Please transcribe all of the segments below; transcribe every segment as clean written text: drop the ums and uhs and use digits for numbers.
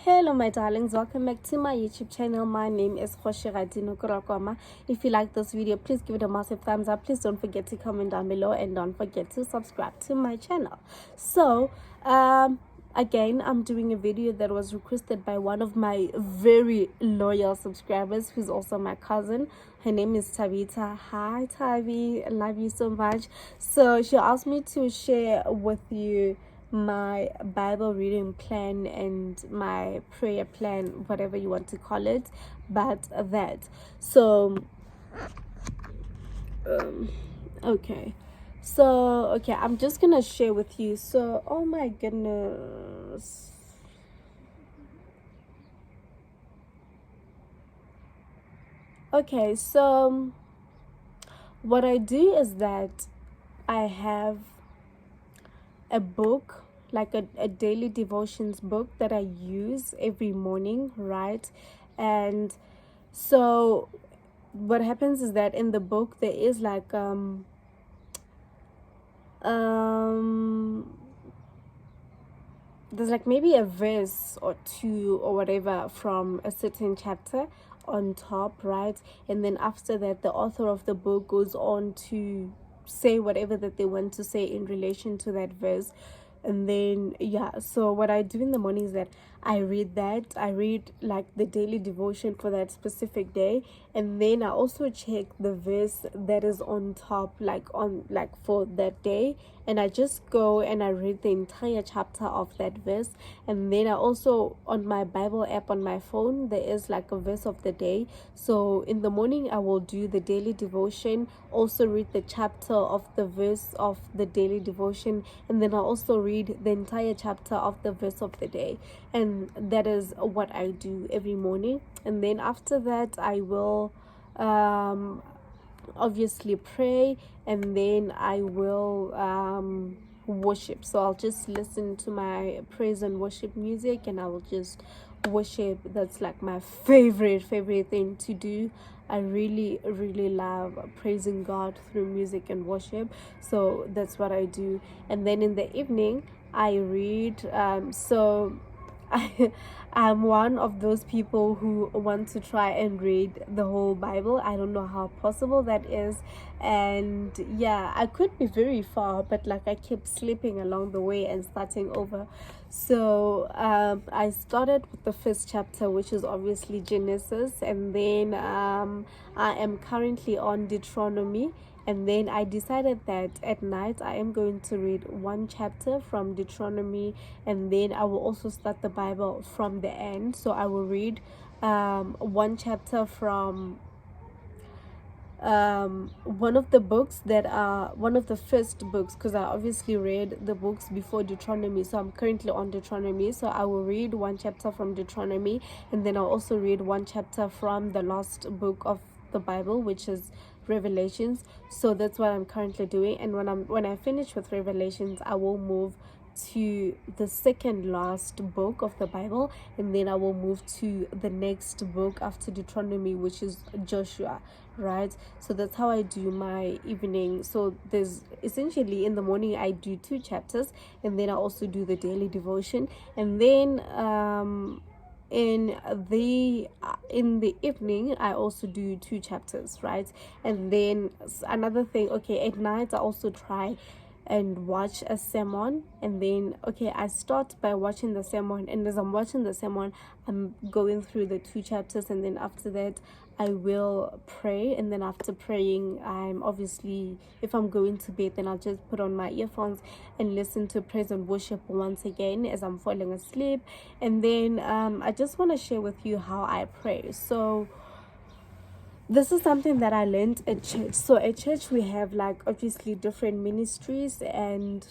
Hello my darlings, welcome back to my YouTube channel. My name is Kgoshigadi, Noko Rakoma. If you like this video, please give it a massive thumbs up. Please don't forget to comment down below and don't forget to subscribe to my channel. So again, I'm doing a video that was requested by one of my very loyal subscribers, who's also my cousin. Her name is Tabitha. Hi Tavi, I love you so much. So she asked me to share with you my Bible reading plan and my prayer plan, whatever you want to call it, but that. So okay, I'm just gonna share with you. So oh my goodness, okay, so what I do is that I have a book, like a daily devotions book that I use every morning, right? And so what happens is that in the book there is like there's like maybe a verse or two or whatever from a certain chapter on top, right? And then after that, the author of the book goes on to say whatever that they want to say in relation to that verse. And then so what I do in the morning is that I read like the daily devotion for that specific day, and then I also check the verse that is on top, like for that day, and I just go and I read the entire chapter of that verse. And then I also, on my Bible app on my phone, there is like a verse of the day. So in the morning I will do the daily devotion, also read the chapter of the verse of the daily devotion, and then I also read the entire chapter of the verse of the day. And that is what I do every morning. And then after that I will obviously pray, and then I will worship. So I'll just listen to my praise and worship music, and I will just worship. That's like my favorite thing to do. I really love praising God through music and worship. So that's what I do. And then in the evening I read. I'm one of those people who want to try and read the whole Bible. I don't know how possible that is. And yeah, I could be very far, but like I kept slipping along the way and starting over. So I started with the first chapter, which is obviously Genesis, and then I am currently on Deuteronomy. And then I decided that at night I am going to read one chapter from Deuteronomy, and then I will also start the Bible from the end. So I will read one chapter from one of the books that are one of the first books, because I obviously read the books before Deuteronomy. So I'm currently on Deuteronomy, so I will read one chapter from Deuteronomy, and then I'll also read one chapter from the last book of the Bible, which is Revelations. So that's what I'm currently doing. And when I finish with Revelations, I will move to the second last book of the Bible, and then I will move to the next book after Deuteronomy, which is Joshua, right? So that's how I do my evening. So there's essentially, in the morning I do 2 chapters, and then I also do the daily devotion, and then in the evening I also do 2 chapters, right? And then another thing, okay, at night I also try and watch a sermon. And then I start by watching the sermon, and as I'm watching the sermon I'm going through the 2 chapters, and then after that I will pray. And then after praying, I'm obviously, if I'm going to bed, then I'll just put on my earphones and listen to praise and worship once again as I'm falling asleep. And then I just want to share with you how I pray. So this is something that I learned at church. So at church we have like obviously different ministries, and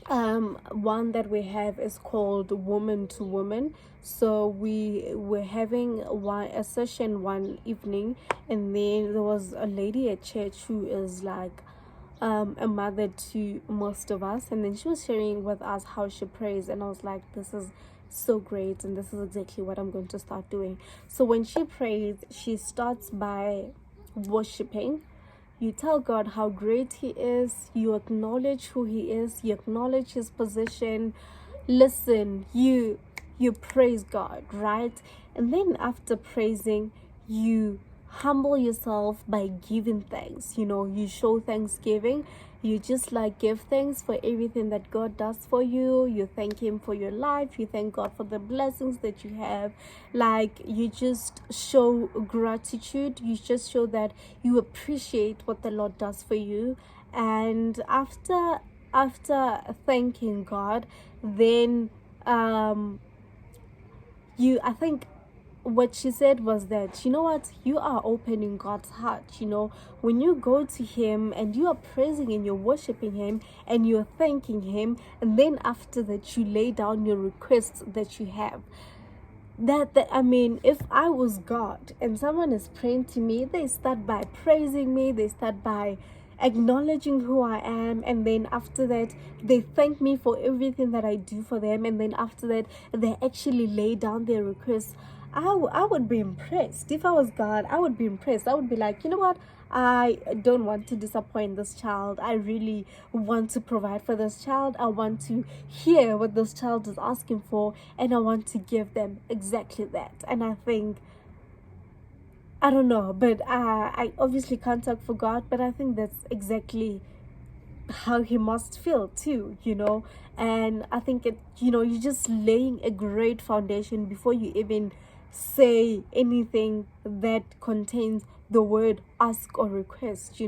one that we have is called Woman to Woman. So we were having a session one evening, and then there was a lady at church who is like a mother to most of us, and then she was sharing with us how she prays, and I was like, this is so great, and this is exactly what I'm going to start doing. So when she prays, she starts by worshiping. You tell God how great He is, you acknowledge who He is, you acknowledge His position. Listen, you you praise God, right? And then after praising, you humble yourself by giving thanks. You show thanksgiving. You just like give thanks for everything that God does for you. You thank Him for your life. You thank God for the blessings that you have. Like, you just show gratitude. You just show that you appreciate what the Lord does for you. And after thanking God, then I think what she said was that, you know what, you are opening God's heart. When you go to Him and you are praising and you're worshiping Him and you're thanking Him, and then after that you lay down your requests that you have. I mean, if I was God and someone is praying to me, they start by praising me, they start by acknowledging who I am, and then after that they thank me for everything that I do for them, and then after that they actually lay down their requests. I would be impressed. If I was God, I would be impressed. I would be like, you know what, I don't want to disappoint this child. I really want to provide for this child. I want to hear what this child is asking for, and I want to give them exactly that. And I think, I don't know, but I obviously can't talk for God, but I think that's exactly how He must feel too. And I think you're just laying a great foundation before you even say anything that contains the word ask or request.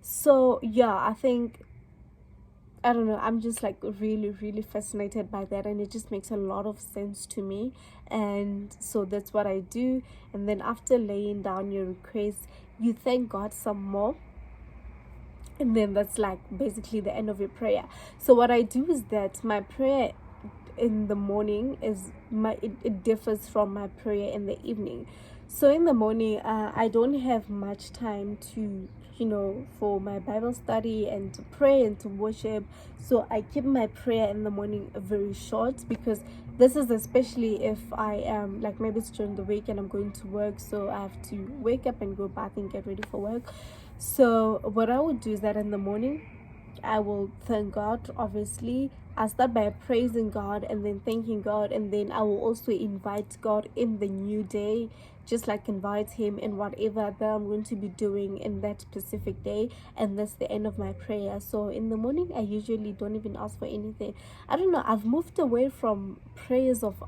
So yeah, I think, I don't know, I'm just like really, really fascinated by that, and it just makes a lot of sense to me. And so that's what I do. And then after laying down your request, you thank God some more, and then that's like basically the end of your prayer. So what I do is that my prayer in the morning it differs from my prayer in the evening. So in the morning, I don't have much time to for my Bible study and to pray and to worship. So I keep my prayer in the morning very short, because this is especially if I am like, maybe it's during the week and I'm going to work, so I have to wake up and go bath and get ready for work. So what I would do is that in the morning I will thank God. Obviously, I start by praising God and then thanking God, and then I will also invite God in the new day, just like invite Him in whatever that I'm going to be doing in that specific day. And that's the end of my prayer. So in the morning, I usually don't even ask for anything. I don't know, I've moved away from prayers of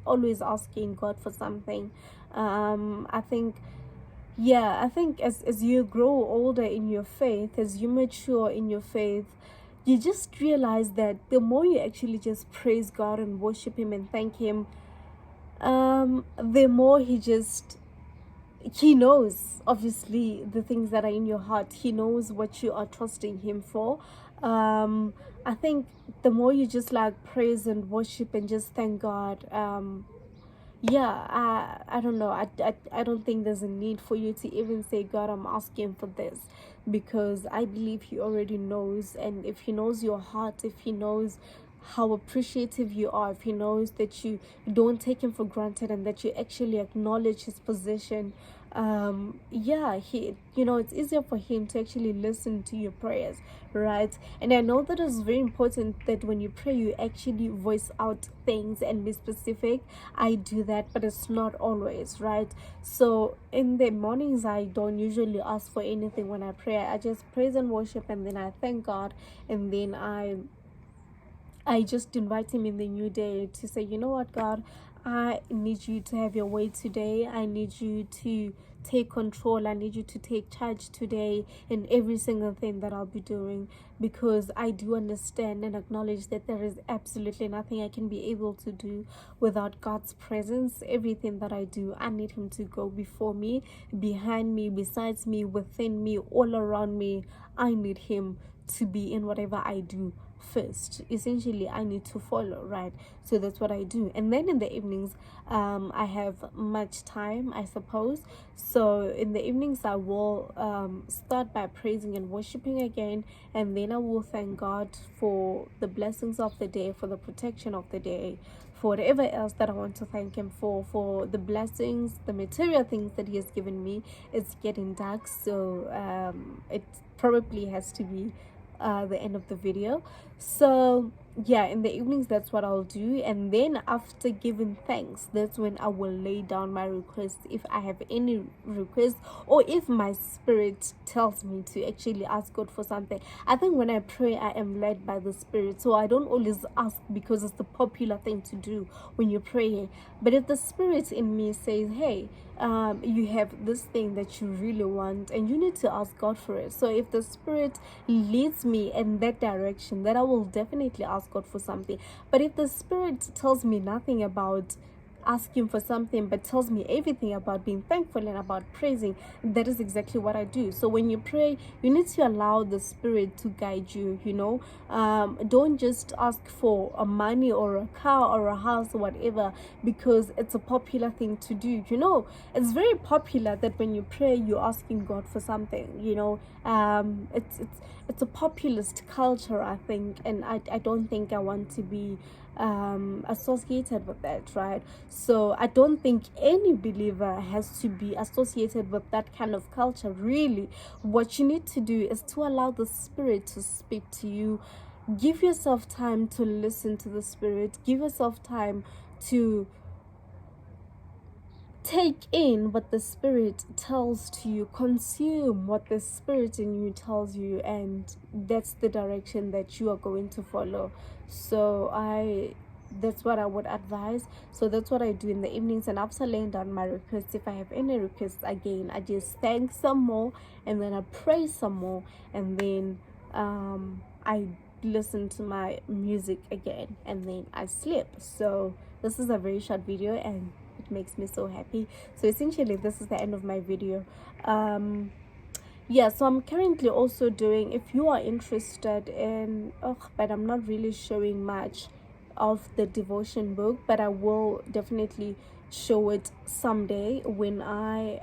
always asking God for something. I think, yeah, I think as you grow older in your faith, as you mature in your faith, you just realize that the more you actually just praise God and worship Him and thank Him, the more He knows, obviously, the things that are in your heart. He knows what you are trusting Him for. I think the more you just like praise and worship and just thank God, yeah, I don't know, I don't think there's a need for you to even say, God, I'm asking for this, because I believe He already knows. And if He knows your heart, if He knows how appreciative you are, if He knows that you don't take Him for granted and that you actually acknowledge His position, yeah, it's easier for Him to actually listen to your prayers, right? And I know that it's very important that when you pray, you actually voice out things and be specific. I do that, but it's not always, right? So in the mornings, I don't usually ask for anything when I pray. I just praise and worship, and then I thank God, and then I just invite Him in the new day to say, you know what, God, I need you to have your way today. I need you to take control. I need you to take charge today in every single thing that I'll be doing, because I do understand and acknowledge that there is absolutely nothing I can be able to do without God's presence. Everything that I do, I need Him to go before me, behind me, besides me, within me, all around me. I need Him to be in whatever I do first. Essentially, I need to follow, right? So that's what I do. And then in the evenings, I have much time, I suppose. So in the evenings, I will start by praising and worshiping again, and then I will thank God for the blessings of the day, for the protection of the day, for whatever else that I want to thank Him for the blessings, the material things that He has given me. It's getting dark, so it probably has to be the end of the video. So yeah, in the evenings, that's what I'll do. And then after giving thanks, that's when I will lay down my request, if I have any request, or if my spirit tells me to actually ask God for something. I think when I pray, I am led by the spirit, so I don't always ask because it's the popular thing to do when you're praying. But if the spirit in me says, hey, you have this thing that you really want and you need to ask God for it, so if the spirit leads me in that direction, then I will definitely ask God for something. But if the spirit tells me nothing about asking for something but tells me everything about being thankful and about praising, that is exactly what I do. So when you pray, you need to allow the spirit to guide you, you know. Don't just ask for a money or a car or a house or whatever because it's a popular thing to do, you know. It's very popular that when you pray, you're asking God for something, you know. It's a populist culture, I think, and I don't think I want to be associated with that, right? So I don't think any believer has to be associated with that kind of culture. Really, what you need to do is to allow the spirit to speak to you. Give yourself time to listen to the spirit. Give yourself time to take in what the spirit tells to you, consume what the spirit in you tells you, and that's the direction that you are going to follow. So that's what I would advise. So that's what I do in the evenings. And after laying down my requests, if I have any requests, again, I just thank some more, and then I pray some more, and then I listen to my music again, and then I sleep. So this is a very short video, and it makes me so happy. So essentially, this is the end of my video. Yeah, so I'm currently also doing, if you are interested in, but I'm not really showing much of the devotion book, but I will definitely show it someday when I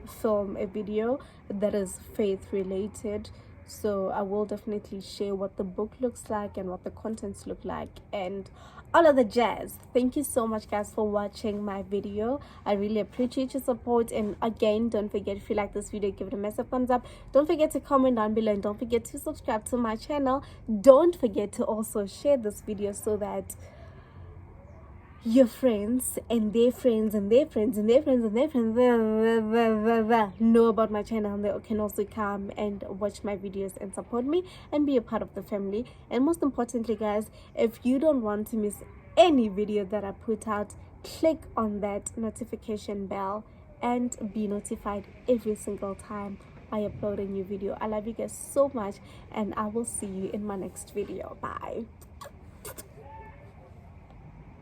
film a video that is faith related. So I will definitely share what the book looks like and what the contents look like and all of the jazz. Thank you so much, guys, for watching my video. I really appreciate your support. And again, don't forget, if you like this video, give it a massive thumbs up. Don't forget to comment down below, and don't forget to subscribe to my channel. Don't forget to also share this video so that your friends and their friends and their friends and their friends and their friends know about my channel, and they can also come and watch my videos and support me and be a part of the family. And most importantly, guys, if you don't want to miss any video that I put out, click on that notification bell and be notified every single time I upload a new video. I love you guys so much, and I will see you in my next video. Bye.